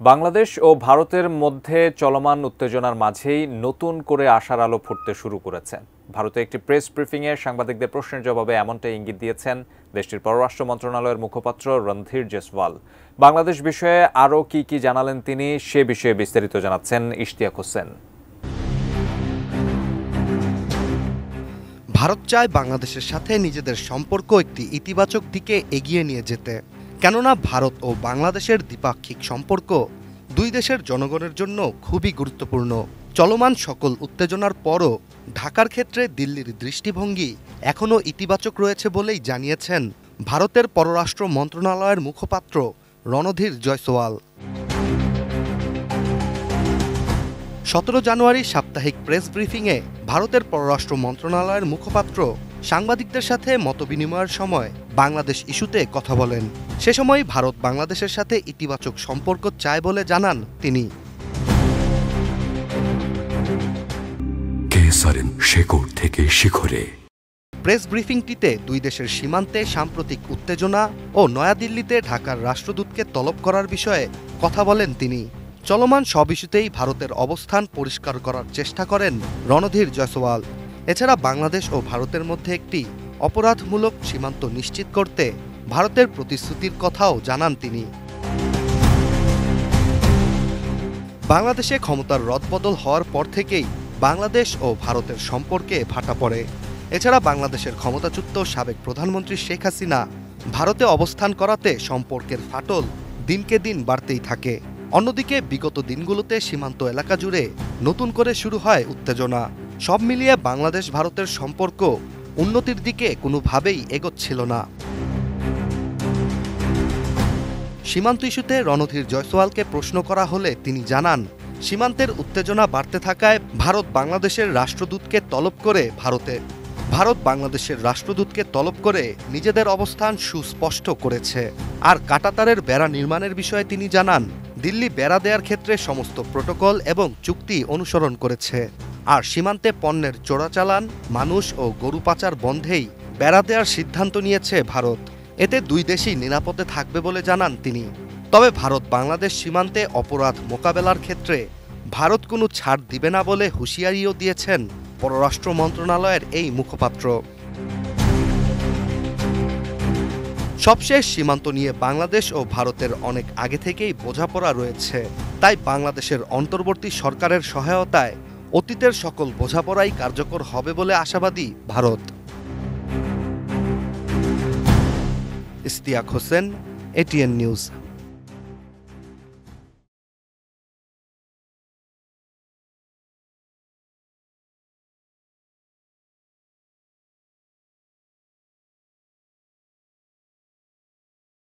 বাংলাদেশ ও ভারতের মধ্যে চলমান উত্তেজনার মাঝেই নতুন করে আশার আলো ফুটতে শুরু করেছে। ভারতে একটি প্রেস ব্রিফিংয়ে সাংবাদিকদের প্রশ্নের জবাবে এমনটাই ইঙ্গিত দিয়েছেন দেশটির পররাষ্ট্র মন্ত্রণালয়ের মুখপাত্র রণধীর জয়সওয়াল। বাংলাদেশ বিষয়ে আরও কি জানালেন তিনি, সে বিষয়ে বিস্তারিত জানাচ্ছেন ইশতিয়াক হোসেন। ভারত চায় বাংলাদেশের সাথে নিজেদের সম্পর্ক একটি ইতিবাচক দিকে এগিয়ে নিয়ে যেতে, কেননা ভারত ও বাংলাদেশের দ্বিপাক্ষিক সম্পর্ক দুই দেশের জনগণের জন্য খুবই গুরুত্বপূর্ণ। চলমান সকল উত্তেজনার পরও ঢাকার ক্ষেত্রে দিল্লির দৃষ্টিভঙ্গি এখনও ইতিবাচক রয়েছে বলেই জানিয়েছেন ভারতের পররাষ্ট্র মন্ত্রণালয়ের মুখপাত্র রণধীর জয়সওয়াল। 17 জানুয়ারি সাপ্তাহিক প্রেস ব্রিফিংয়ে ভারতের পররাষ্ট্র মন্ত্রণালয়ের মুখপাত্র সাংবাদিকদের সাথে মতবিনিময়ের সময় বাংলাদেশ ইস্যুতে কথা বলেন। সে সময় ভারত বাংলাদেশের সাথে ইতিবাচক সম্পর্ক চায় বলে জানান তিনি। শেকড় থেকে শিখরে প্রেস ব্রিফিংটিতে দুই দেশের সীমান্তে সাম্প্রতিক উত্তেজনা ও নয়াদিল্লিতে ঢাকার রাষ্ট্রদূতকে তলব করার বিষয়ে কথা বলেন তিনি। চলমান সব ইস্যুতেই ভারতের অবস্থান পরিষ্কার করার চেষ্টা করেন রণধীর জয়সওয়াল। এছাড়া বাংলাদেশ ও ভারতের মধ্যে একটি অপরাধমূলক সীমান্ত নিশ্চিত করতে ভারতের প্রতিশ্রুতির কথাও জানান তিনি। বাংলাদেশে ক্ষমতার রদবদল হওয়ার পর থেকেই বাংলাদেশ ও ভারতের সম্পর্কে ভাটা পড়ে। এছাড়া বাংলাদেশের ক্ষমতাচ্যুত সাবেক প্রধানমন্ত্রী শেখ হাসিনা ভারতে অবস্থান করাতে সম্পর্কের ফাটল দিনকে দিন বাড়তেই থাকে। অন্যদিকে বিগত দিনগুলোতে সীমান্ত এলাকা জুড়ে নতুন করে শুরু হয় উত্তেজনা। সব মিলিয়ে বাংলাদেশ ভারতের সম্পর্ক উন্নতির দিকে কোনোভাবেই এগোচ্ছিল না। সীমান্ত ইস্যুতে রণধীর জয়সওয়ালকে প্রশ্ন করা হলে তিনি জানান, সীমান্তের উত্তেজনা বাড়তে থাকায় ভারত বাংলাদেশের রাষ্ট্রদূতকে তলব করে নিজেদের অবস্থান সুস্পষ্ট করেছে। আর কাঁটাতারের বেড়া নির্মাণের বিষয়ে তিনি জানান, দিল্লি বেড়া দেওয়ার ক্ষেত্রে সমস্ত প্রোটোকল এবং চুক্তি অনুসরণ করেছে। আর সীমান্তে পণ্যের চোরাচালান, মানুষ ও গরু পাচার বন্ধেই বেড়া দেওয়ার সিদ্ধান্ত নিয়েছে ভারত। এতে দুই দেশই নিরাপদে থাকবে বলে জানান তিনি। তবে ভারত বাংলাদেশ সীমান্তে অপরাধ মোকাবেলার ক্ষেত্রে ভারত কোনো ছাড় দিবে না বলে হুঁশিয়ারিও দিয়েছেন পররাষ্ট্র মন্ত্রণালয়ের এই মুখপাত্র। সবশেষ সীমান্ত নিয়ে বাংলাদেশ ও ভারতের অনেক আগে থেকেই বোঝাপড়া রয়েছে। তাই বাংলাদেশের অন্তর্বর্তী সরকারের সহায়তায় অতীতের সকল বোঝাপড়াই কার্যকর হবে বলে আশাবাদী ভারত। Ishtiaq Hossain, ATN news.